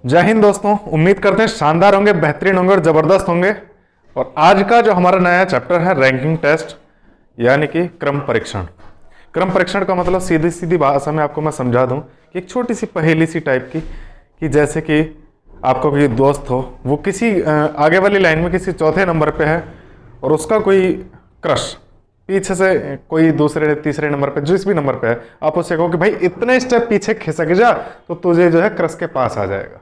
जय हिंद दोस्तों, उम्मीद करते हैं शानदार होंगे, बेहतरीन होंगे और जबरदस्त होंगे। और आज का जो हमारा नया चैप्टर है रैंकिंग टेस्ट, यानी कि क्रम परीक्षण। क्रम परीक्षण का मतलब सीधी सीधी भाषा में आपको मैं समझा दूं कि एक छोटी सी पहेली सी टाइप की, कि जैसे कि आपका कोई दोस्त हो, वो किसी आगे वाली लाइन में किसी चौथे नंबर पे है और उसका कोई क्रश पीछे से कोई दूसरे तीसरे नंबर पे, जिस भी नंबर पे है, आप उससे कहो कि भाई इतने स्टेप पीछे खिसक जा तो तुझे जो है क्रश के पास आ जाएगा।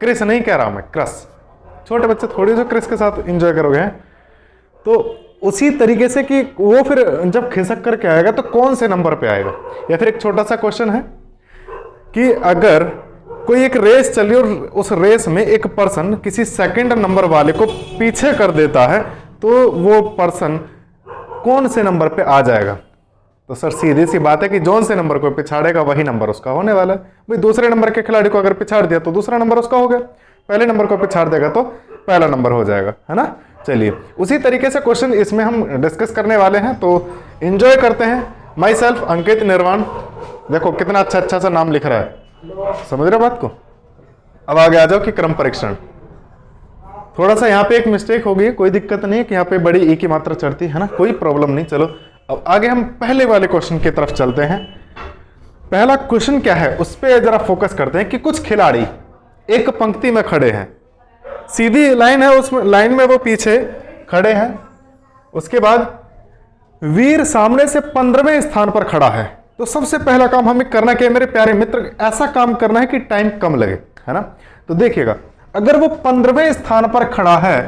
क्रिस नहीं कह रहा मैं, क्रश। छोटे बच्चे थोड़ी जो क्रिस के साथ एंजॉय करोगे, तो उसी तरीके से कि वो फिर जब खिसक करके आएगा तो कौन से नंबर पे आएगा। या फिर एक छोटा सा क्वेश्चन है कि अगर कोई एक रेस चली और उस रेस में एक पर्सन किसी सेकंड नंबर वाले को पीछे कर देता है, तो वो पर्सन कौन से नंबर पे आ जाएगा। तो सर सीधी सी बात है कि जौन से नंबर को पिछाड़ेगा वही नंबर उसका होने वाला है। भाई दूसरे नंबर के खिलाड़ी को अगर पिछाड़ दिया तो दूसरा नंबर उसका हो गया, पहले नंबर को पिछाड़ देगा तो पहला नंबर हो जाएगा, है ना। चलिए उसी तरीके से क्वेश्चन इसमें हम डिस्कस करने वाले हैं, तो एंजॉय करते हैं। माई सेल्फ अंकित निर्वाण, देखो कितना अच्छा अच्छा सा नाम लिख रहा है, समझ रहे बात को। अब आगे आ जाओ कि क्रम परीक्षण। थोड़ा सा यहाँ पे एक मिस्टेक होगी, कोई दिक्कत नहीं कि यहाँ पे बड़ी ई की मात्रा चढ़ती है ना, कोई प्रॉब्लम नहीं। चलो अब आगे हम पहले वाले क्वेश्चन की तरफ चलते हैं। पहला क्वेश्चन क्या है उस पर जरा फोकस करते हैं कि कुछ खिलाड़ी एक पंक्ति में खड़े हैं, सीधी लाइन है, उसमें लाइन में वो पीछे खड़े हैं। उसके बाद वीर सामने से 15वें स्थान पर खड़ा है। तो सबसे पहला काम हमें करना क्या है मेरे प्यारे मित्र, ऐसा काम करना है कि टाइम कम लगे, है ना। तो देखिएगा, अगर वो 15वें स्थान पर खड़ा है,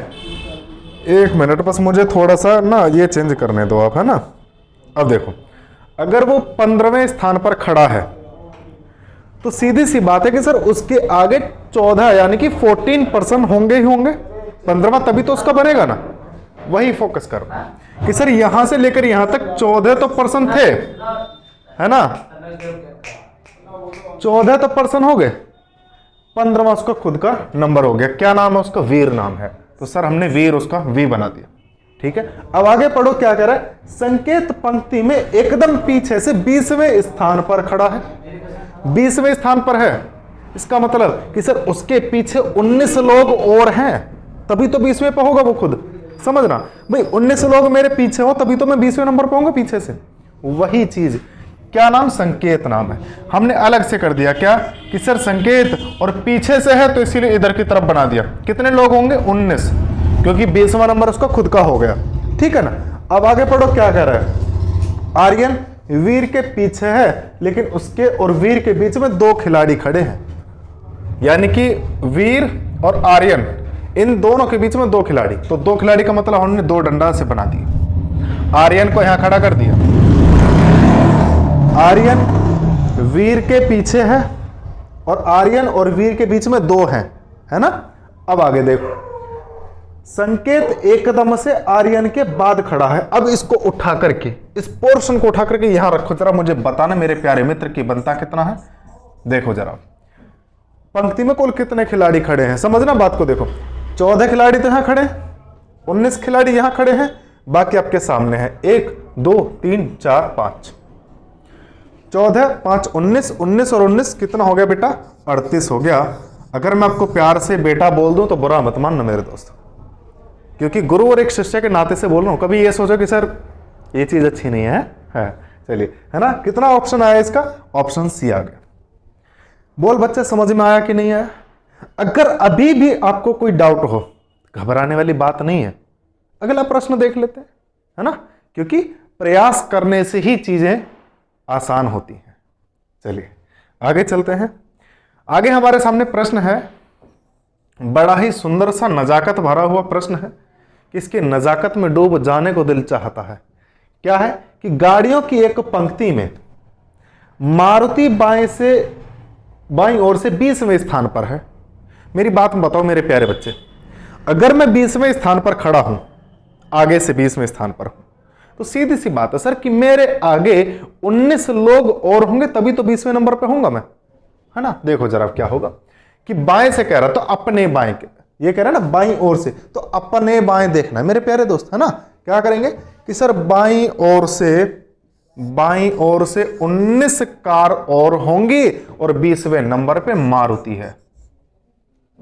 एक मिनट बस मुझे थोड़ा सा ना ये चेंज करने दो आप, है ना। अब देखो, अगर वो 15वें स्थान पर खड़ा है तो सीधी सी बात है कि सर उसके आगे 14 यानी कि 14% होंगे ही होंगे। 15वां तभी तो उसका बनेगा ना, वही फोकस करो कि सर यहां से लेकर यहां तक 14 तो पर्सन थे, है ना। 14 तो पर्सन हो गए, 15वां उसका खुद का नंबर हो गया। क्या नाम है उसका? वीर नाम है। तो सर हमने वीर उसका वी बना दिया, ठीक है। अब आगे पढ़ो, क्या कह रहा है, संकेत पंक्ति में एकदम पीछे से 20वें स्थान पर खड़ा है। 20वें स्थान पर है, इसका मतलब कि सर उसके पीछे 19 लोग और हैं, तभी तो 20वें पे होगा वो खुद, समझना भाई। 19 लोग मेरे पीछे हो तभी तो मैं 20वें नंबर पे होऊंगा पीछे से। वही चीज, क्या नाम? संकेत नाम है। हमने अलग से कर दिया क्या कि सर संकेत और पीछे से है तो इसीलिए इधर की तरफ बना दिया। कितने लोग होंगे? 19, क्योंकि 20वां नंबर उसका खुद का हो गया, ठीक है ना। अब आगे पढ़ो, क्या कह रहा है, आर्यन वीर के पीछे है, लेकिन उसके और वीर के बीच में 2 खिलाड़ी खड़े हैं, यानी कि वीर और आर्यन, इन दोनों के बीच में 2 खिलाड़ी। तो 2 खिलाड़ी का मतलब हमने 2 डंडा से बना दिए। आर्यन को यहां खड़ा कर दिया, आर्यन वीर के पीछे है और आर्यन और वीर के बीच में 2 हैं, है ना। अब आगे देखो, संकेत एकदम से आर्यन के बाद खड़ा है। अब इसको उठा करके, इस पोर्शन को उठा करके यहां रखो, जरा मुझे बताना मेरे प्यारे मित्र की बनता कितना है। देखो जरा, पंक्ति में कुल कितने खिलाड़ी खड़े हैं, समझना बात को। देखो 14 खिलाड़ी तो यहां खड़े हैं, 19 खिलाड़ी यहां खड़े हैं, बाकी आपके सामने है 1 2 3 4 5, 14 5 19, 19 और 19 कितना हो गया बेटा? 38 हो गया। अगर मैं आपको प्यार से बेटा बोल दूं तो बुरा मत मानना मेरे दोस्त, क्योंकि गुरु और एक शिष्य के नाते से बोल रहा हूं। कभी ये सोचो कि सर ये चीज अच्छी नहीं है, चलिए, है ना। कितना ऑप्शन आया इसका? ऑप्शन सी आ गया। बोल बच्चे, समझ में आया कि नहीं आया? अगर अभी भी आपको कोई डाउट हो, घबराने वाली बात नहीं है, अगला प्रश्न देख लेते हैं, है ना, क्योंकि प्रयास करने से ही चीजें आसान होती हैं। चलिए आगे चलते हैं। आगे हमारे सामने प्रश्न है, बड़ा ही सुंदर सा नजाकत भरा हुआ प्रश्न है कि इसके नजाकत में डूब जाने को दिल चाहता है। क्या है कि गाड़ियों की एक पंक्ति में मारुति बाईं ओर से 20वें स्थान पर है। मेरी बात बताओ मेरे प्यारे बच्चे, अगर मैं 20वें स्थान पर खड़ा हूं, आगे से 20वें स्थान पर हूं, तो सीधी सी बात है सर कि मेरे आगे 19 लोग और होंगे तभी तो 20वें नंबर पर होऊंगा मैं, है ना। देखो जरा क्या होगा कि बाएं से कह रहा तो अपने बाएं के, ये कह रहा है ना बाईं ओर से, तो अपने बाएं देखना है मेरे प्यारे दोस्त, है ना। क्या करेंगे कि सर बाईं ओर से 19 कार और होंगी और 20वें नंबर पे मारुति है।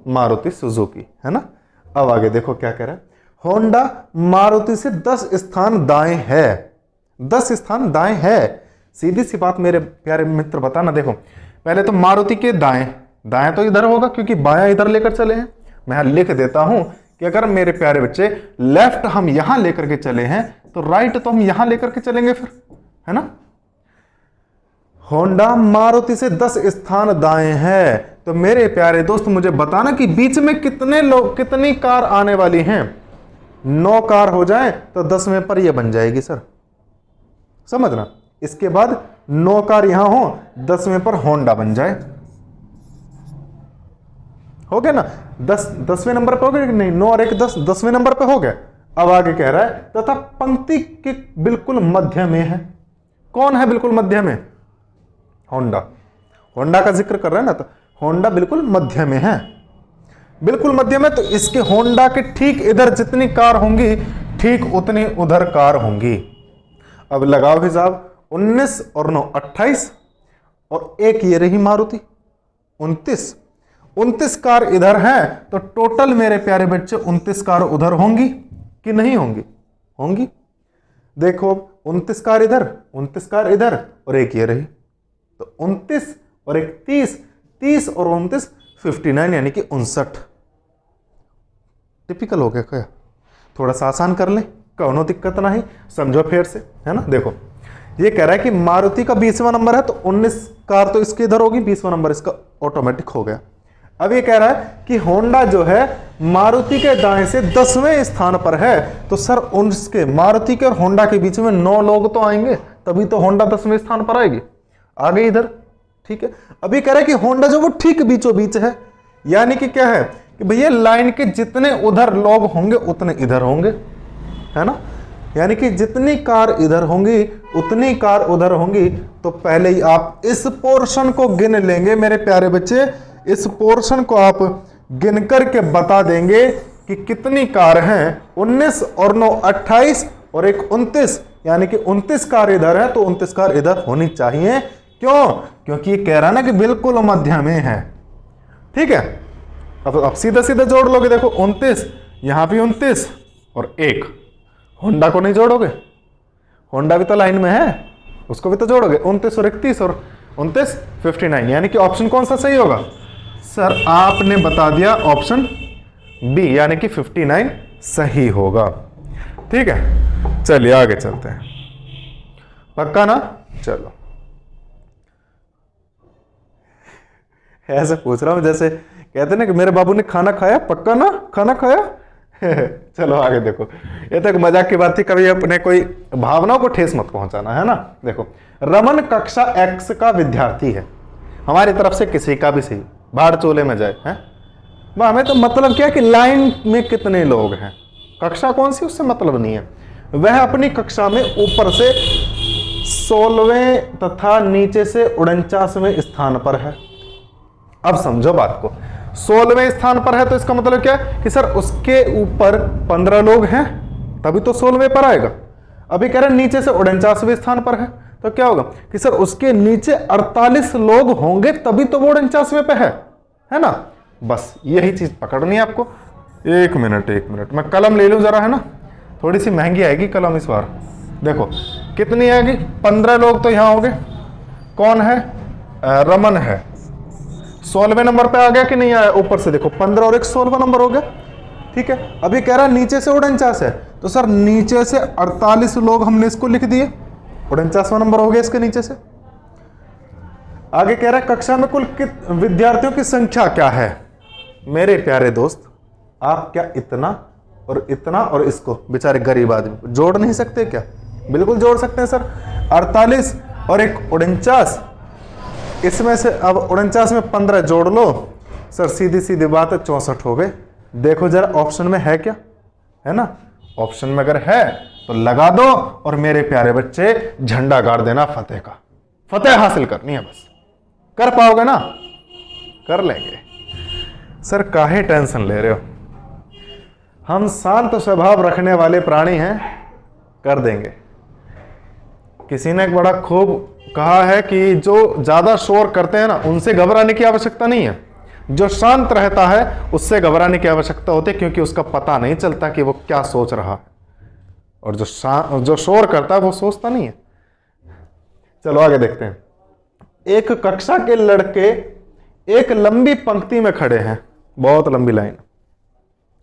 मारुति सुजुकी, है ना। अब आगे देखो क्या कह रहा है, होंडा मारुति से 10 स्थान दाएं है, 10 स्थान दाएं है। सीधी सी बात मेरे प्यारे मित्र बताना, देखो पहले तो मारुति के दाएं, दाएं तो इधर होगा क्योंकि बायां इधर लेकर चले हैं। मैं यहां लिख देता हूं कि अगर मेरे प्यारे बच्चे लेफ्ट हम यहां लेकर के चले हैं तो राइट तो हम यहां लेकर के चलेंगे फिर, है ना। होंडा मारुति से 10 स्थान दाएं है। तो मेरे प्यारे दोस्त मुझे बताना कि बीच में कितने लोग, कितनी कार आने वाली हैं। 9 कार हो जाए तो 10वें पर ये बन जाएगी सर, समझना। इसके बाद 9 कार यहां हो, 10वें पर होंडा बन जाए, हो गया ना। 10वें नंबर पे हो गया कि नहीं, 9 और 1 10, 10वें नंबर पे हो गया। अब आगे कह रहा है तथा पंक्ति के बिल्कुल मध्य में है। कौन है बिल्कुल मध्य में? होंडा। होंडा का जिक्र कर रहा है ना, तो होंडा बिल्कुल मध्य में है, बिल्कुल मध्य में। तो इसके होंडा के ठीक इधर जितनी कार होंगी ठीक उतनी उधर कार होंगी। अब लगाओ हिसाब, 19 और 9 28 और 1 ये रही मारुति 29 कार इधर है। तो टोटल मेरे प्यारे बच्चे 29 कार उधर होंगी कि नहीं होंगी? होंगी। देखो 29 कार इधर, 29 कार इधर और 1 ये रही, तो 29 और 1 30, 30 और 29 59 यानी कि 59। टिपिकल हो गया क्या? थोड़ा सा आसान कर ले, कौनो दिक्कत नहीं, समझो फिर से, है ना। देखो ये कह रहा है कि मारुति का 20वां नंबर है तो 19 कार तो इसके इधर होगी, 20वां नंबर इसका ऑटोमेटिक हो गया। अब ये कह रहा है कि होंडा जो है मारुति के दाएं से 10वें स्थान पर है। तो सर उसके मारुति के और होंडा के बीच में 9 लोग तो आएंगे, तभी तो होंडा 10वें स्थान पर आएगी, आ गई इधर, ठीक है। अभी कह रहा है कि होंडा जो वो ठीक बीचों बीच है, यानी कि क्या है कि भैया लाइन के जितने उधर लोग होंगे उतने इधर होंगे, है ना। यानी कि जितनी कार इधर होंगी उतनी कार उधर होंगी। तो पहले ही आप इस पोर्शन को गिन लेंगे मेरे प्यारे बच्चे, इस पोर्शन को आप गिन करके बता देंगे कि कितनी कार हैं। 19 और 9 28 और 1 29, यानी कि 29 कार इधर है तो 29 कार इधर होनी चाहिए। क्यों? क्योंकि ये कह रहा है ना कि बिल्कुल मध्य में है, ठीक है। अब सीधा सीधा जोड़ लोगे, देखो 29 यहां भी 29 और 1, होंडा को नहीं जोड़ोगे? होंडा भी तो लाइन में है, उसको भी तो जोड़ोगे। 29 और 31 और 29 59, यानी कि ऑप्शन कौन सा सही होगा? सर आपने बता दिया ऑप्शन बी, यानी कि 59 सही होगा, ठीक है। चलिए आगे चलते हैं, पक्का ना? चलो ऐसे पूछ रहा हूं जैसे कहते ना कि मेरे बाबू ने खाना खाया, पक्का ना खाना खाया। चलो आगे देखो, ये तो एक मजाक की बात थी, कभी अपने कोई भावनाओं को ठेस मत पहुंचाना, है ना। देखो रमन कक्षा X का विद्यार्थी है, हमारी तरफ से किसी का भी सही, भाड़ चोले में जाए, हैं हमें तो मतलब क्या कि लाइन में कितने लोग हैं, कक्षा कौन सी उससे मतलब नहीं है। वह अपनी कक्षा में ऊपर से 16वें तथा नीचे से 49वें स्थान पर है। अब समझो बात को, 16वें स्थान पर है तो इसका मतलब क्या है कि सर उसके ऊपर 15 लोग हैं तभी तो 16वें पर आएगा। अभी कह रहे नीचे से 49वें स्थान पर है तो क्या होगा कि सर उसके नीचे 48 लोग होंगे तभी तो वो 49वें पे है ना। बस यही चीज पकड़नी है आपको। एक मिनट मैं कलम ले लूं जरा, है ना, थोड़ी सी महंगी आएगी कलम इस बार। देखो कितनी आएगी, 15 लोग तो यहां होंगे। कौन है? रमन है, 16वें नंबर पे आ गया कि नहीं आया? ऊपर से देखो 15 और 1 16वां नंबर हो गया, ठीक है। अभी कह रहा है नीचे से 49 है तो सर नीचे से 48 लोग हमने इसको लिख दिए, 49वां नंबर हो गया इसके नीचे से। आगे कह रहा है कक्षा में कुल विद्यार्थियों की संख्या क्या है। मेरे प्यारे दोस्त आप क्या इतना और इसको बेचारे गरीब आदमी जोड़ नहीं सकते क्या? बिल्कुल जोड़ सकते हैं सर। 48 और 1 49, इसमें से अब 49 में 15 जोड़ लो सर, सीधी सीधी बात है 64 हो गए। देखो जरा ऑप्शन में है क्या, है ना। ऑप्शन में अगर है तो लगा दो और मेरे प्यारे बच्चे झंडा गाड़ देना फतेह का, फतेह हासिल करनी है बस। कर पाओगे ना? कर लेंगे सर, काहे टेंशन ले रहे हो, हम शांत स्वभाव रखने वाले प्राणी हैं, कर देंगे। किसी ने एक बड़ा खूब कहा है कि जो ज्यादा शोर करते हैं ना उनसे घबराने की आवश्यकता नहीं है, जो शांत रहता है उससे घबराने की आवश्यकता होती है, क्योंकि उसका पता नहीं चलता कि वो क्या सोच रहा है। और जो शोर करता है वो सोचता नहीं है। चलो आगे देखते हैं। एक कक्षा के लड़के एक लंबी पंक्ति में खड़े हैं, बहुत लंबी लाइन।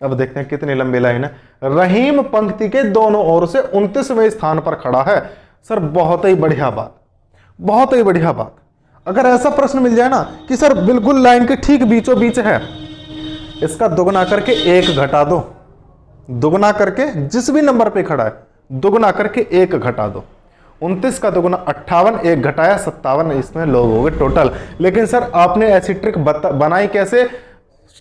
अब देखते हैं कितनी लंबी लाइन है। रहीम पंक्ति के दोनों ओर से 29वें स्थान पर खड़ा है। सर बहुत ही बढ़िया बात, बहुत ही बढ़िया बात। अगर ऐसा प्रश्न मिल जाए ना कि सर बिल्कुल लाइन के ठीक बीचों बीच है, इसका दुगना करके 1 घटा दो, दुगना करके जिस भी नंबर पे खड़ा है दुगना करके 1 घटा दो। 29 का दुगना 58, 1 घटाया 57, इसमें लोग हो गए टोटल। लेकिन सर आपने ऐसी ट्रिक बनाई कैसे?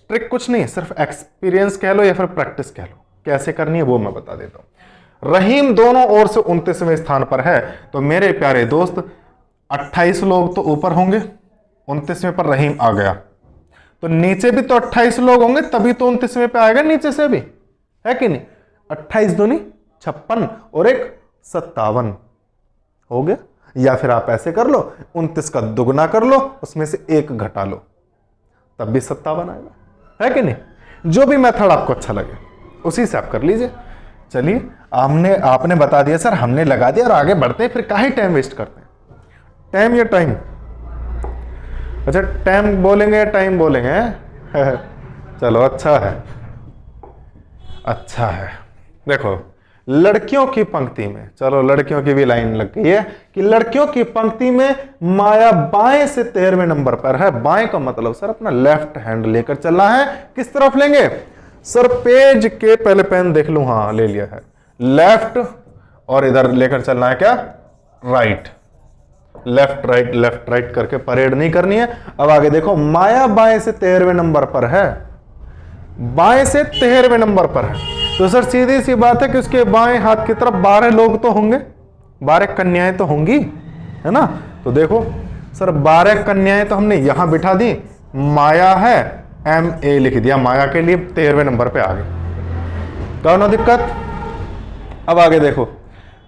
ट्रिक कुछ नहीं, सिर्फ एक्सपीरियंस कह लो या फिर प्रैक्टिस कह लो, कैसे करनी है वो मैं बता देता हूं। रहीम दोनों ओर से 29वें स्थान पर है, तो मेरे प्यारे दोस्त 28 लोग तो ऊपर होंगे, 29वें पर रहीम आ गया, तो नीचे भी तो 28 लोग होंगे, तभी तो 29वें पे आएगा नीचे से भी, है कि नहीं? 28 दूनी 56 और 1 57 हो गया। या फिर आप ऐसे कर लो, 29 का दुगना कर लो, उसमें से 1 घटा लो, तब भी 57 आएगा, है कि नहीं? जो भी मेथड आपको अच्छा लगे उसी से आप कर लीजिए। चलिए आपने बता दिया सर, हमने लगा दिया और आगे बढ़ते हैं, फिर काहे टाइम वेस्ट करते हैं? टाइम या टाइम? अच्छा टाइम बोलेंगे या टाइम बोलेंगे? चलो अच्छा है, अच्छा है। देखो लड़कियों की पंक्ति में, चलो लड़कियों की भी लाइन लग गई है कि लड़कियों की पंक्ति में माया बाएं से 13वें नंबर पर है। बाएं का मतलब सर अपना लेफ्ट हैंड लेकर चलना है। किस तरफ लेंगे सर? पेज के पहले पेन देख लूं, हाँ ले लिया है, लेफ्ट, और इधर लेकर चलना है क्या? राइट। लेफ्ट राइट करके परेड नहीं करनी है। अब आगे देखो, माया बाएं से 13वें नंबर पर है, बाएं से 13वें नंबर पर है, तो सर सीधी सी बात है कि उसके बाएं हाथ की तरफ 12 लोग तो होंगे, 12 कन्याएं तो होंगी, है ना? तो देखो सर 12 कन्याएं तो हमने यहां बिठा दी, माया है MA लिख दिया माया के लिए, 13वें नंबर पे आ गए, कौन दिक्कत? अब आगे देखो,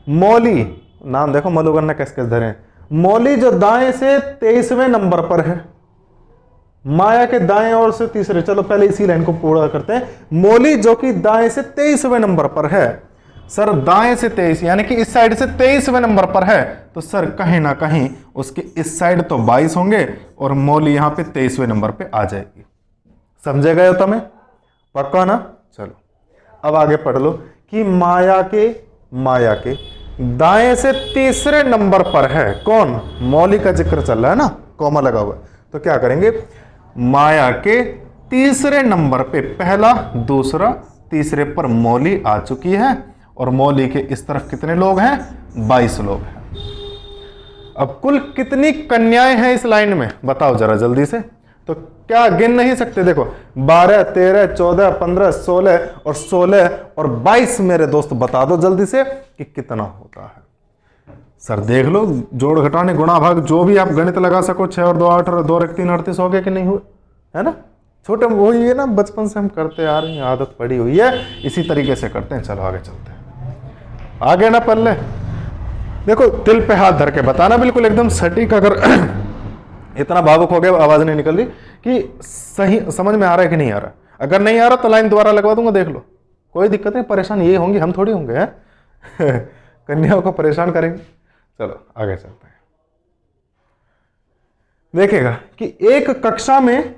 मौली, नाम देखो मलुगन ने कैसे कैसे धरे। मौली जो दाएं से 23वें नंबर पर है, माया के दाएं ओर से तीसरे, चलो पहले इसी लाइन को पूरा करते हैं। मौली जो कि दाएं से 23वें नंबर पर है, सर दाएं से 23 यानी कि इस साइड से 23वें नंबर पर है, तो सर कहीं ना कहीं उसके इस साइड तो 22 होंगे और मौली यहां पे 23वें नंबर पे आ जाएगी। समझे गए हो तुम्हें? पक्का ना? चलो अब आगे पढ़ लो कि माया के दाएं से तीसरे नंबर पर है कौन? मौली का जिक्र चल रहा है ना, कॉमा लगा हुआ है, तो क्या करेंगे? माया के तीसरे नंबर पे पहला, दूसरा, तीसरे पर मौली आ चुकी है, और मौली के इस तरफ कितने लोग हैं? 22 लोग हैं। अब कुल कितनी कन्याएं हैं इस लाइन में बताओ जरा जल्दी से। तो क्या गिन नहीं सकते? देखो 12, 13, 14, 15, 16 और 16 और 22 मेरे दोस्त बता दो जल्दी से कि कितना होता है। सर देख लो, जोड़ घटाने गुणा भाग जो भी आप गणित लगा सको, 6 और 2 8 और 2 और 1 3 38 हो गए कि नहीं हुए? है ना? छोटे वही है ना, बचपन से हम करते आ रहे हैं, आदत पड़ी हुई है, इसी तरीके से करते हैं। चलो आगे चलते हैं, आगे ना पल्ले। देखो दिल पे हाथ धर के बताना बिल्कुल एकदम सटीक, अगर इतना भावुक हो गया आवाज नहीं निकल रही कि सही समझ में आ रहा है कि नहीं आ रहा। अगर नहीं आ रहा तो लाइन दोबारा लगवा दूंगा, देख लो, कोई दिक्कत नहीं। परेशान ये होंगे, हम थोड़ी होंगे हैं कन्याओं को परेशान करेंगे। चलो आगे चलते हैं। देखेगा कि एक कक्षा में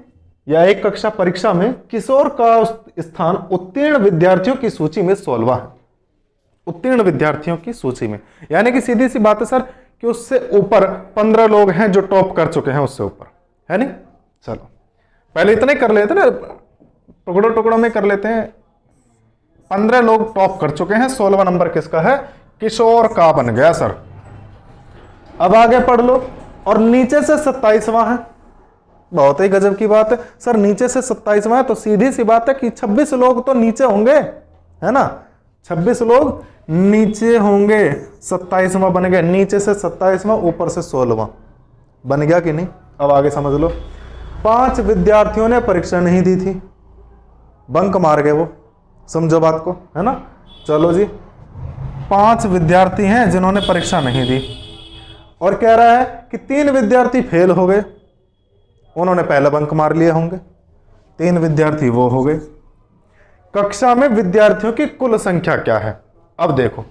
या एक कक्षा परीक्षा में किशोर का स्थान उत्तीर्ण विद्यार्थियों की सूची में 16वां है। उत्तीर्ण विद्यार्थियों की सूची में, यानी कि सीधी सी बात है सर कि उससे ऊपर 15 लोग हैं जो टॉप कर चुके हैं, उससे ऊपर, है नहीं? चलो पहले इतने कर लेते ना, टुकड़ों टुकड़ों में कर लेते हैं। 15 लोग टॉप कर चुके हैं, 16वां नंबर किसका है? किशोर का बन गया सर। अब आगे पढ़ लो, और नीचे से 27वां है। बहुत ही गजब की बात है सर, नीचे से 27वां है, तो सीधी सी बात है कि 26 लोग तो नीचे होंगे, है ना? 26 लोग नीचे होंगे, 27वां बन गया। नीचे से 27वां, ऊपर से 16वां बन गया कि नहीं? अब आगे समझ लो, 5 विद्यार्थियों ने परीक्षा नहीं दी थी, बंक मार गए वो, समझो बात को, है ना? चलो जी, 5 विद्यार्थी हैं जिन्होंने परीक्षा नहीं दी, और कह रहा है कि 3 विद्यार्थी फेल हो गए, उन्होंने पहले बंक मार लिए होंगे, 3 विद्यार्थी वो हो गए। कक्षा में विद्यार्थियों की कुल संख्या क्या है? अब देखो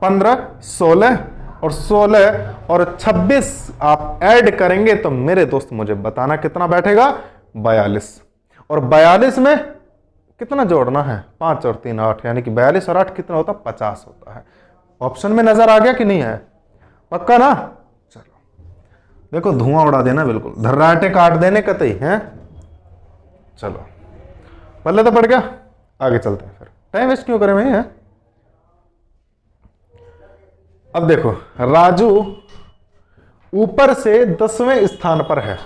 15, 16 और 16 और 26 आप ऐड करेंगे तो मेरे दोस्त मुझे बताना कितना बैठेगा? 42। और 42 में कितना जोड़ना है? 5 और 3 8, यानी कि 42 और 8 कितना होता? 50 होता है। ऑप्शन में नजर आ गया कि नहीं है? पक्का ना? चलो देखो धुआं उड़ा देना बिल्कुल, धर्राटे काट देने कतई हैं। चलो पल्ले तो पड़ गया, आगे चलते हैं। फिर टाइम वेस्ट क्यों करें भाई है? अब देखो राजू ऊपर से 10वें स्थान पर है,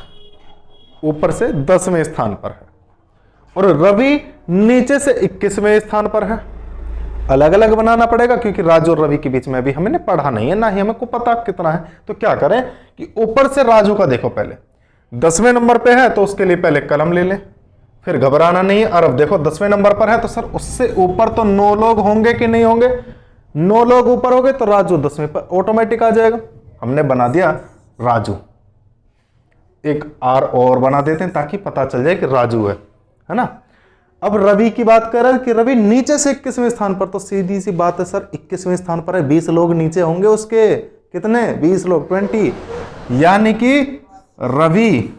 ऊपर से 10वें स्थान पर है, और रवि नीचे से 21वें स्थान पर है। अलग अलग बनाना पड़ेगा क्योंकि राजू और रवि के बीच में अभी हमने पढ़ा नहीं है, ना ही हमें को पता कितना है। तो क्या करें कि ऊपर से राजू का देखो, पहले 10वें नंबर पे है तो उसके लिए पहले कलम ले लें, फिर घबराना नहीं है। और अब देखो 10वें नंबर पर है तो सर उससे ऊपर तो 9 लोग होंगे कि नहीं होंगे? 9 लोग ऊपर हो गए तो राजू 10वें पर ऑटोमेटिक आ जाएगा। हमने बना दिया राजू, एक आर और बना देते हैं ताकि पता चल जाए कि राजू है ना। अब रवि की बात कर रहे हैं कि रवि नीचे से 21वें स्थान पर, तो सीधी सी बात है सर 21वें स्थान पर है, 20 लोग नीचे होंगे उसके। कितने? 20 लोग, 20। यानी कि रवि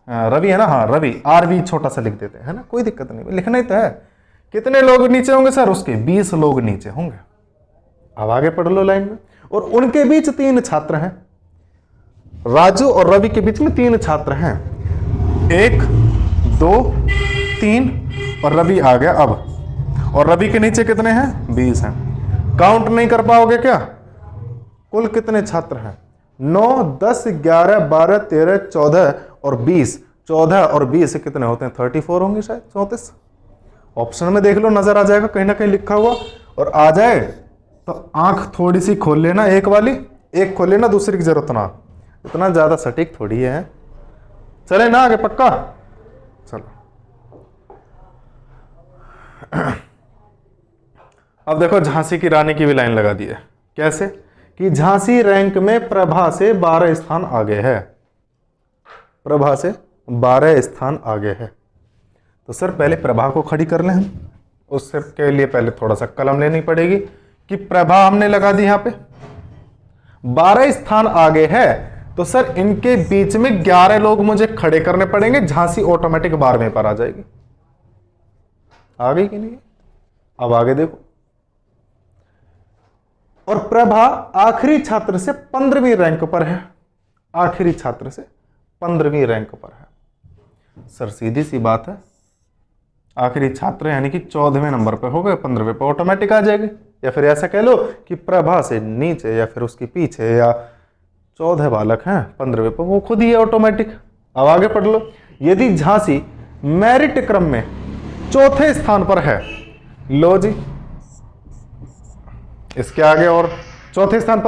है ना, हाँ रवि, आरवी छोटा सा लिख देते हैं, है ना, कोई दिक्कत नहीं, लिखना ही तो है। कितने लोग नीचे होंगे सर उसके? 20 लोग नीचे होंगे। अब आगे पढ़ लो लाइन में। और उनके बीच 3 छात्र हैं, राजू और रवि के बीच में 3 छात्र हैं, 1 2 3 और रवि आ गया अब। और रवि के नीचे कितने हैं? 20 हैं। काउंट नहीं कर पाओगे क्या? कुल कितने छात्र हैं? 9 10 11 12 13 14 और 20। 14 और 20 कितने होते हैं? 34 होंगे शायद, 34। ऑप्शन में देख लो, नजर आ जाएगा कहीं ना कहीं लिखा हुआ। और आ जाए तो आंख थोड़ी सी खोल लेना, एक वाली एक खोल लेना, दूसरी की जरूरत ना, इतना ज्यादा सटीक थोड़ी है। चले ना आगे? पक्का? चलो अब देखो झांसी की रानी की भी लाइन लगा दी है। कैसे? कि झांसी रैंक में प्रभा से 12 स्थान आगे है, प्रभा से 12 स्थान आगे है। तो सर पहले प्रभा को खड़ी कर लें हम, उससे के लिए पहले थोड़ा सा कलम लेनी पड़ेगी कि प्रभा हमने लगा दी यहां पे, 12 स्थान आगे है तो सर इनके बीच में 11 लोग मुझे खड़े करने पड़ेंगे, झांसी ऑटोमेटिक 12वें पर आ जाएगी। आ गई कि नहीं? अब आगे देखो, और प्रभा आखिरी छात्र से 15वीं रैंक पर है, आखिरी छात्र से 15वीं रैंक पर है। सर सीधी सी बात है, आखिरी छात्र यानी कि 14वें नंबर पे हो गए, 15वें पे ऑटोमेटिक आ जाएगी। या फिर ऐसा कह लो कि प्रभा से नीचे या फिर उसके पीछे या 14 बालक हैं 15वें पे, वो खुद ही है ऑटोमेटिक। अब आगे पढ़ लो, यदि झांसी मेरिट क्रम में 4थे स्थान पर है, लो जी इसके आगे और चौथे स्थान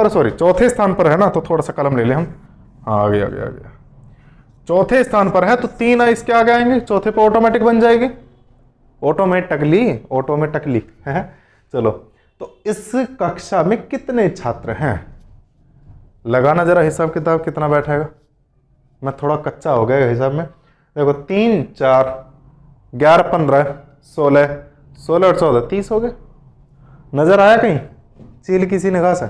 पर है ना, तो थोड़ा सा कलम ले ले हम। हाँ आ गया। चौथे स्थान पर है तो 3 इसके आगे आएंगे, चौथे पे ऑटोमेटिक बन जाएगी, ऑटोमेटिकली है। चलो तो इस कक्षा में कितने छात्र हैं? लगाना जरा हिसाब किताब, कितना बैठेगा। मैं थोड़ा कच्चा हो गया हिसाब में। देखो 3 4 11 15 16 और 14 30 हो गए। नजर आया कहीं? चील किसी निगाह से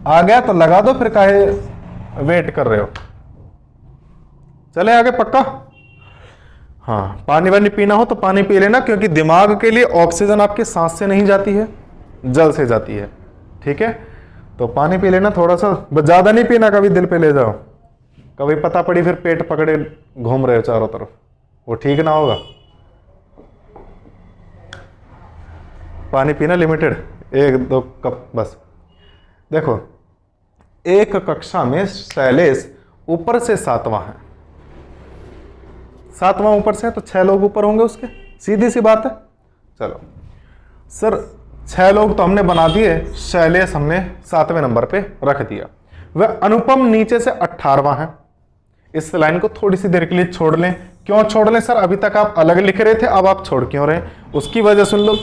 आ गया तो लगा दो, फिर काहे वेट कर रहे हो? चले आगे? पक्का? हाँ, पानी वानी पीना हो तो पानी पी लेना, क्योंकि दिमाग के लिए ऑक्सीजन आपके सांस से नहीं जाती है, जल से जाती है। ठीक है, तो पानी पी लेना थोड़ा सा, बस ज्यादा नहीं पीना, कभी दिल पे ले जाओ, कभी पता पड़ी फिर पेट पकड़े घूम रहे हो चारों तरफ, वो ठीक ना होगा। पानी पीना लिमिटेड, 1-2 कप बस। देखो एक कक्षा में शैलेश ऊपर से 7वां है, 7वां ऊपर से, तो 6 लोग ऊपर होंगे उसके, सीधी सी बात है। चलो सर 6 लोग तो हमने बना दिए, शैलेश हमने 7वें नंबर पे रख दिया। वह अनुपम नीचे से 18वां है। इस लाइन को थोड़ी सी देर के लिए छोड़ लें। क्यों छोड़ लें सर? अभी तक आप अलग लिख रहे थे, अब आप छोड़ क्यों रहे? उसकी वजह सुन लो।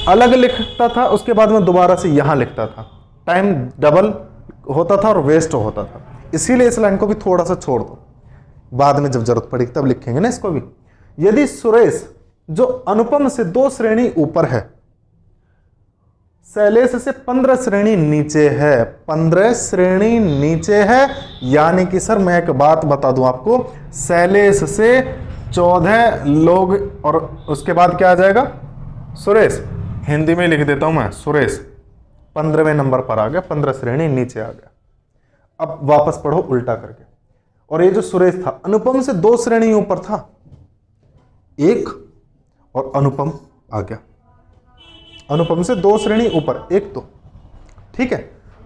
अलग लिखता था, उसके बाद में दोबारा से यहां लिखता था, टाइम डबल होता था और वेस्ट होता था, इसीलिए इस लाइन को भी थोड़ा सा छोड़ दो, बाद में जब जरूरत पड़ेगी तब लिखेंगे ना इसको भी। यदि सुरेश जो अनुपम से 2 श्रेणी ऊपर है, शैलेश से 15 श्रेणी नीचे है, 15 श्रेणी नीचे है, यानी कि सर मैं एक बात बता दूं आपको, शैलेश से 14 लोग और उसके बाद क्या आ जाएगा, सुरेश, हिंदी में लिख देता हूं मैं, सुरेश 15वें नंबर पर आ गया, 15 श्रेणी नीचे आ गया। अब वापस पढ़ो उल्टा करके, और ये जो सुरेश था अनुपम से 2 श्रेणी ऊपर था, 1 और अनुपम आ गया, अनुपम से 2 श्रेणी ऊपर 1 तो ठीक है।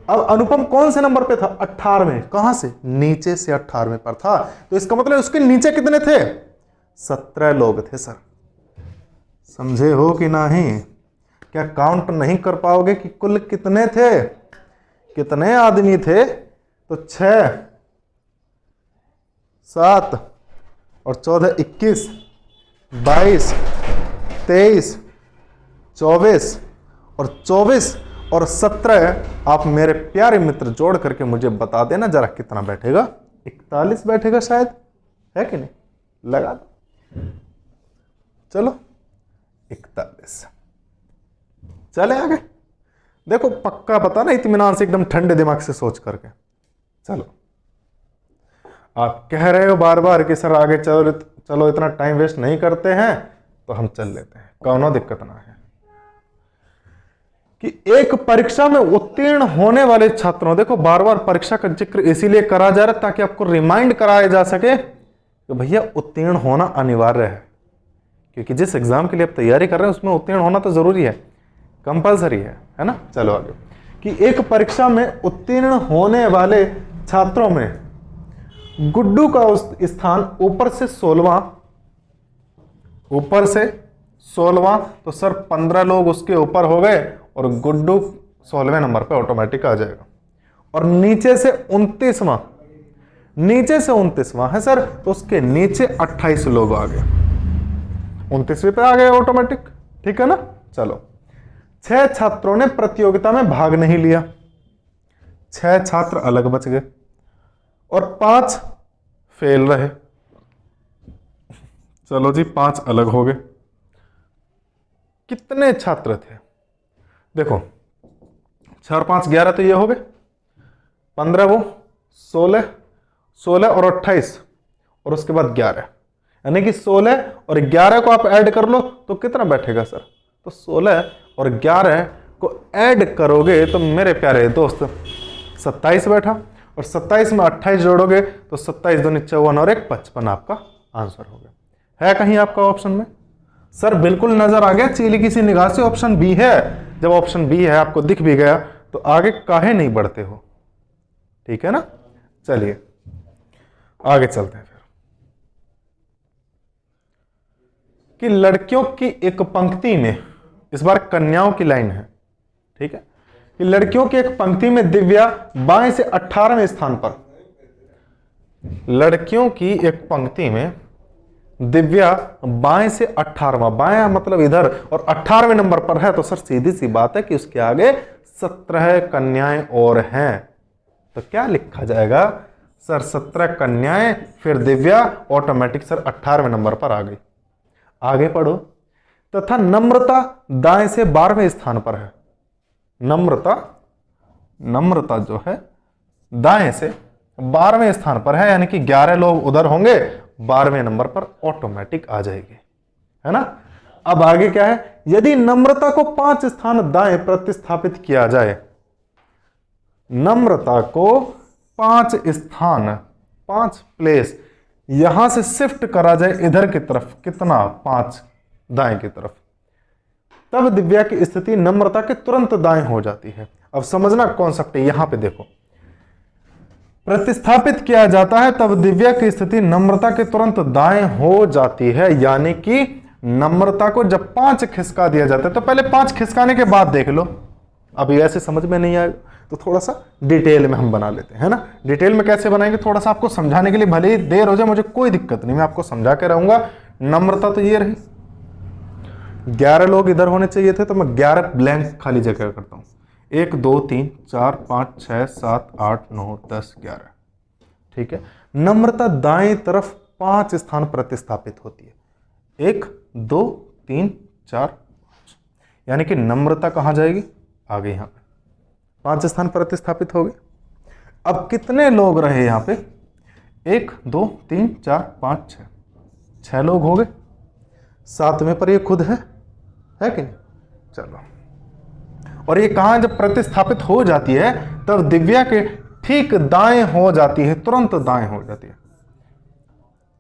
अब अनुपम कौन से नंबर पे था, 18वें, कहां से, नीचे से 18वें पर था, तो इसका मतलब उसके नीचे कितने थे, 17 लोग थे सर। समझे हो कि नहीं, क्या काउंट नहीं कर पाओगे कि कुल कितने थे, कितने आदमी थे, तो 6 7 और 14 21 22 23 24 और 24 और 17, आप मेरे प्यारे मित्र जोड़ करके मुझे बता देना जरा कितना बैठेगा, 41 बैठेगा शायद, है कि नहीं, लगा दो, चलो 41, चले आगे। देखो पक्का पता ना, इत्मीनान से एकदम ठंडे दिमाग से सोच करके चलो। आप कह रहे हो बार बार कि सर आगे चलो चलो, इतना टाइम वेस्ट नहीं करते हैं, तो हम चल लेते हैं, कौनो दिक्कत ना है। कि एक परीक्षा में उत्तीर्ण होने वाले छात्रों, देखो बार बार परीक्षा का जिक्र इसीलिए करा जा रहा है ताकि आपको रिमाइंड कराया जा सके कि भैया उत्तीर्ण होना अनिवार्य है, क्योंकि जिस एग्जाम के लिए आप तैयारी कर रहे हैं उसमें उत्तीर्ण होना तो जरूरी है, कंपलसरी है ना। चलो आगे, कि एक परीक्षा में उत्तीर्ण होने वाले छात्रों में गुड्डू का स्थान ऊपर से 16वां, ऊपर से 16वां, तो सर 15 लोग उसके ऊपर हो गए और गुड्डू 16वें नंबर पे ऑटोमेटिक आ जाएगा। और नीचे से 29वां, नीचे से 29वां है सर, तो उसके नीचे 28 लोग आ गए, 29वें पे आ गए ऑटोमेटिक, ठीक है ना। चलो, 6 छात्रों ने प्रतियोगिता में भाग नहीं लिया, 6 छात्र अलग बच गए और 5 फेल रहे। चलो जी 5 अलग हो गए। कितने छात्र थे, देखो 4 और 5 11, तो ये हो गए 15, वो 16, 16 और 28 और उसके बाद 11, यानी कि 16 और 11 को आप ऐड कर लो तो कितना बैठेगा सर, तो 16 और 11 को ऐड करोगे तो मेरे प्यारे दोस्त 27 बैठा, और 27 में 28 जोड़ोगे तो 27 दूनी 54 और 1 55 आपका आंसर हो गया। है कहीं आपका ऑप्शन में, सर बिल्कुल नजर आ गया चीली की सी निगाह से, ऑप्शन बी है। जब ऑप्शन बी है आपको दिख भी गया तो आगे काहे नहीं बढ़ते हो, ठीक है ना। चलिए आगे चलते हैं फिर, कि लड़कियों की एक पंक्ति में, इस बार कन्याओं की लाइन है, ठीक है, कि लड़कियों की एक पंक्ति में दिव्या बाएं से 18वें स्थान पर, लड़कियों की एक पंक्ति में दिव्या बाएं से 18वां, बाएं मतलब इधर, और 18वें नंबर पर है, तो सर सीधी सी बात है कि उसके आगे 17 कन्याएं और हैं, तो क्या लिखा जाएगा सर, 17 कन्याएं फिर दिव्या, ऑटोमेटिक सर 18वें नंबर पर आ गई। आगे पढ़ो, तथा नम्रता दाएं से 12वें स्थान पर है, नम्रता, नम्रता जो है दाएं से 12वें स्थान पर है, यानी कि 11 लोग उधर होंगे, 12वें नंबर पर ऑटोमेटिक आ जाएगी, है ना। अब आगे क्या है, यदि नम्रता को 5 स्थान दाएं प्रतिस्थापित किया जाए, नम्रता को 5 स्थान, 5 प्लेस यहां से शिफ्ट करा जाए इधर की तरफ, कितना, 5 दाएं की तरफ, तब दिव्या की स्थिति नम्रता के तुरंत दाएं हो जाती है। अब समझना कॉन्सेप्ट है, यहां पे देखो, प्रतिस्थापित किया जाता है तब दिव्या की स्थिति नम्रता के तुरंत दाएं हो जाती है, यानी कि नम्रता को जब 5 खिसका दिया जाता है, तो पहले 5 खिसकाने के बाद देख लो, अभी ऐसे समझ में नहीं आएगा तो थोड़ा सा डिटेल में हम बना लेते हैं, है ना। डिटेल में कैसे बनाएंगे, थोड़ा सा आपको समझाने के लिए, भले ही देर हो जाए मुझे कोई दिक्कत नहीं, मैं आपको समझा के रहूंगा। नम्रता तो ये रही, 11 लोग इधर होने चाहिए थे, तो मैं 11 ब्लैंक खाली जगह करता हूं, 1 2 3 4 5 6 7 8 9 10 11, ठीक है। नम्रता दाएं तरफ 5 स्थान प्रतिस्थापित होती है, 1 2 3 4 5, यानी कि नम्रता कहाँ जाएगी, आगे यहाँ पे 5 स्थान प्रतिस्थापित हो गए। अब कितने लोग रहे यहाँ पे, 1 2 3 4 5 6, 6 लोग हो गए। 7वें पर ये खुद है कि नहीं। चलो, और ये कहाँ जब प्रतिस्थापित हो जाती है तब दिव्या के ठीक दाएं हो जाती है, तुरंत दाएं हो जाती है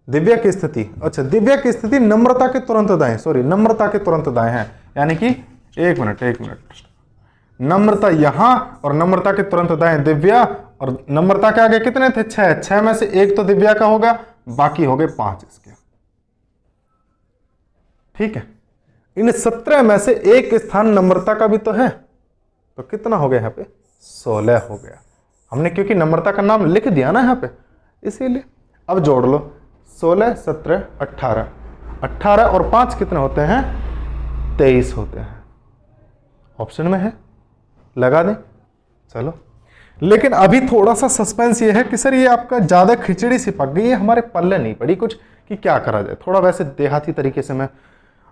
दिव्या की स्थिति। अच्छा, दिव्या की स्थिति नम्रता के तुरंत दाएं, सॉरी नम्रता के तुरंत दाएं है, यानी कि एक मिनट, नम्रता यहां और नम्रता के तुरंत दाएं दिव्या, और नम्रता के आगे कितने थे, 6, 6 में से 1 तो दिव्या का होगा, बाकी हो गए 5 इसके। ठीक है, इन 17 में से 1 स्थान नम्रता का भी तो है, तो कितना हो गया यहाँ पे, 16 हो गया। हमने क्योंकि नम्रता का नाम लिख दिया ना यहाँ पे, इसीलिए। अब जोड़ लो, 16 17 18, 18 और 5 कितने होते हैं, 23 होते हैं। ऑप्शन में है, लगा दें। चलो, लेकिन अभी थोड़ा सा सस्पेंस ये है कि सर ये आपका ज्यादा खिचड़ी सी पक गई है, हमारे पल्ले नहीं पड़ी कुछ कि क्या करा जाए। थोड़ा वैसे देहाती तरीके से मैं,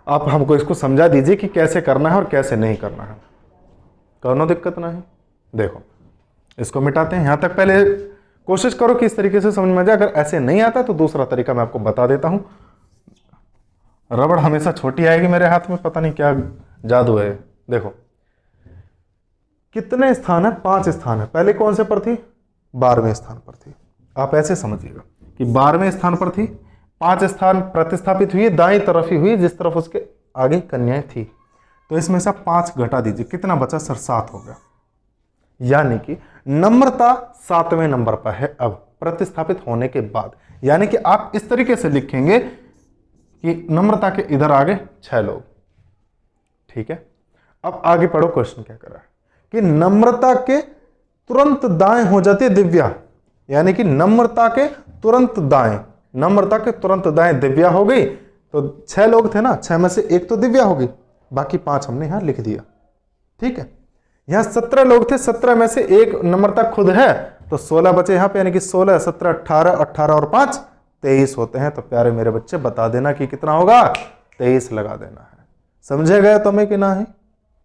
आप हमको इसको समझा दीजिए कि कैसे करना है और कैसे नहीं करना है, करना दिक्कत ना है। देखो, इसको मिटाते हैं, यहां तक पहले कोशिश करो कि इस तरीके से समझ में आ जाए। अगर ऐसे नहीं आता तो दूसरा तरीका मैं आपको बता देता हूं। रबड़ हमेशा छोटी आएगी मेरे हाथ में, पता नहीं क्या जादू है। देखो कितने स्थान है, 5 स्थान है। पहले कौन से पर थी, 12वें स्थान पर थी। आप ऐसे समझिएगा कि 12वें स्थान पर थी, 5 स्थान प्रतिस्थापित हुई, दाईं तरफ ही हुई जिस तरफ उसके आगे कन्याएं थी। तो इसमें से 5 घटा दीजिए, कितना बचा सर, 7 हो गया। यानी कि नम्रता 7वें नंबर पर है अब प्रतिस्थापित होने के बाद। यानी कि आप इस तरीके से लिखेंगे कि नम्रता के इधर आगे 6 लोग। ठीक है, अब आगे पढ़ो, क्वेश्चन क्या कर रहा है कि नम्रता के तुरंत दाएं हो जाती है दिव्या, यानी कि नम्रता के तुरंत दाएं, नम्रता के तुरंत दाएं दिव्या हो गई। तो 6 लोग थे ना, 6 में से 1 तो दिव्या हो गई, बाकी 5 हमने यहां लिख दिया। ठीक है, यहां 17 लोग थे, 17 में से 1 नम्रता खुद है, तो 16 बचे यहां पे, यानी कि 16 17 18, 18 और 5 23 होते हैं। तो प्यारे मेरे बच्चे बता देना कि कितना होगा, 23 लगा देना है। समझे गए तुम्हें कि ना ही,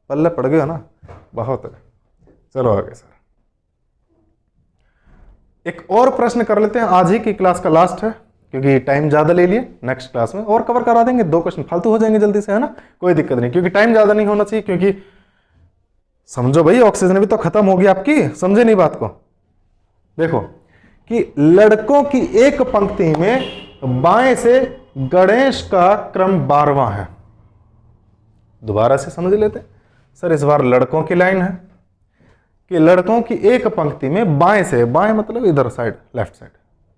पल्ले पड़ गए ना, बहुत है। चलो आगे सर, एक और प्रश्न कर लेते हैं, आज ही की क्लास का लास्ट है क्योंकि टाइम ज्यादा ले लिए। नेक्स्ट क्लास में और कवर करा देंगे, 2 क्वेश्चन फालतू हो जाएंगे जल्दी से, है ना, कोई दिक्कत नहीं, क्योंकि टाइम ज्यादा नहीं होना चाहिए। क्योंकि समझो भाई, ऑक्सीजन भी तो खत्म होगी आपकी, समझे नहीं बात को। देखो कि लड़कों की एक पंक्ति में बाएं से गणेश का क्रम 12वां है। दोबारा से समझ लेते हैं सर, इस बार लड़कों की लाइन है कि लड़कों की एक पंक्ति में बाएं से, बाएं मतलब इधर साइड, लेफ्ट साइड,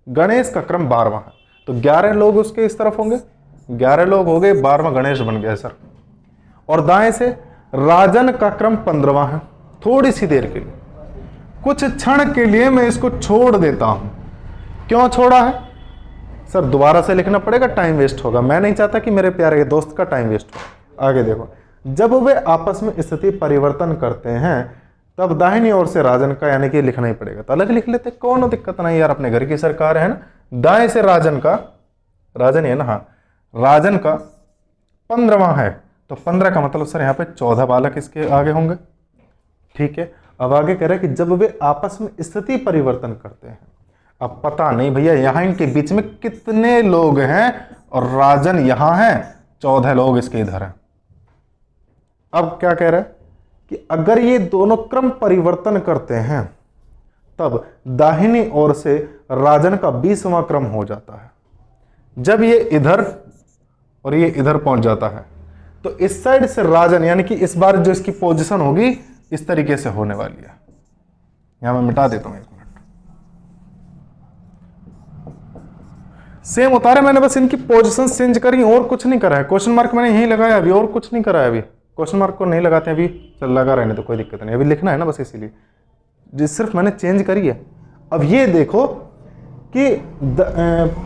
गणेश का क्रम 12वां है। तो 11 लोग उसके इस तरफ होंगे, 11 लोग हो गए, 12वां गणेश बन गया सर। और दाएं से राजन का क्रम 15वां है। थोड़ी सी देर के लिए, कुछ क्षण के लिए मैं इसको छोड़ देता हूं। क्यों छोड़ा है सर, दोबारा से लिखना पड़ेगा, टाइम वेस्ट होगा। मैं नहीं चाहता कि मेरे प्यारे दोस्त का टाइम वेस्ट हो। आगे देखो, जब वे आपस में स्थिति परिवर्तन करते हैं तब दाहिनी ओर से राजन का, यानी कि लिखना ही पड़ेगा, तो अलग लिख लेते, कौन दिक्कत नहीं यार, अपने घर की सरकार है ना। दाएं से राजन का, राजन है ना, हाँ, राजन का 15वां है, तो 15 का मतलब सर यहाँ पे 14 बालक इसके आगे होंगे। ठीक है, अब आगे कह रहे हैं कि जब वे आपस में स्थिति परिवर्तन करते हैं। अब पता नहीं भैया यहां इनके बीच में कितने लोग हैं, और राजन यहां है, 14 लोग इसके इधर हैं। अब क्या कह रहे हैं कि अगर ये दोनों क्रम परिवर्तन करते हैं तब दाहिनी ओर से राजन का 20वां क्रम हो जाता है। जब ये इधर और ये इधर पहुंच जाता है तो इस साइड से राजन, यानी कि इस बार जो इसकी पोजीशन होगी इस तरीके से होने वाली है। यहां मैं मिटा देता हूं, 1 मिनट। सेम उतारे मैंने, बस इनकी पोजीशन चेंज करी, और कुछ नहीं करा है। क्वेश्चन मार्क मैंने यहीं लगाया अभी, और कुछ नहीं करा है अभी। क्वेश्चन मार्क को नहीं लगाते अभी, चल लगा रहने तो कोई दिक्कत नहीं, अभी लिखना है ना बस, इसीलिए जिस सिर्फ मैंने चेंज करी है। अब ये देखो कि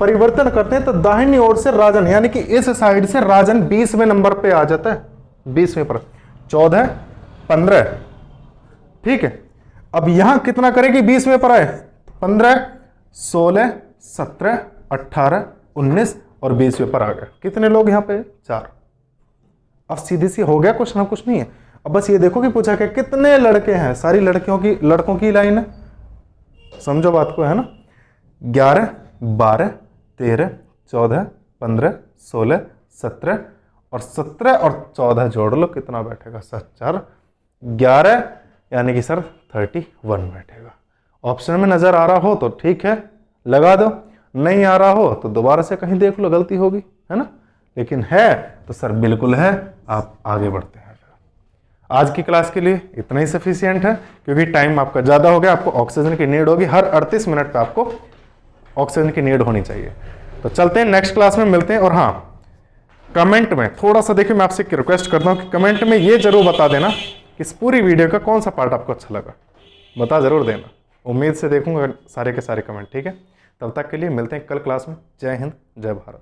परिवर्तन करते हैं तो दाहिनी ओर से राजन, यानी कि इस साइड से राजन 20वें नंबर पे आ जाता है, 20वें पर, 14 15। ठीक है, अब यहां कितना करेगी, 20वें पर आए, 15 16 17 18 19 और 20 पेपर आ गए। कितने लोग यहाँ पे? 4। अब सीधी सी हो गया, कुछ ना कुछ नहीं है। अब बस ये देखो कि पूछा क्या कितने लड़के हैं, सारी लड़कों की लाइन है, समझो बात को, है ना। 11, 12, 13, 14, 15, 16, 17 और 17 और 14 जोड़ लो, कितना बैठेगा? 7, 11, यानी कि सर 31 बैठेगा। ऑप्शन में नजर आ रहा हो तो ठीक है, लगा दो, नहीं आ रहा हो तो दोबारा से कहीं देख लो, गलती होगी, है ना। लेकिन है तो सर बिल्कुल है, आप आगे बढ़ते हैं। आज की क्लास के लिए इतना ही सफिशियंट है, क्योंकि टाइम आपका ज़्यादा हो गया। आपको ऑक्सीजन की नीड होगी, हर 38 मिनट पे आपको ऑक्सीजन की नीड होनी चाहिए। तो चलते हैं, नेक्स्ट क्लास में मिलते हैं। और हाँ, कमेंट में थोड़ा सा देखिए, मैं आपसे रिक्वेस्ट करता हूँ कि कमेंट में ये जरूर बता देना कि इस पूरी वीडियो का कौन सा पार्ट आपको अच्छा लगा, बता जरूर देना। उम्मीद से देखूंगा सारे के सारे कमेंट, ठीक है। तब तक के लिए मिलते हैं कल क्लास में। जय हिंद, जय भारत।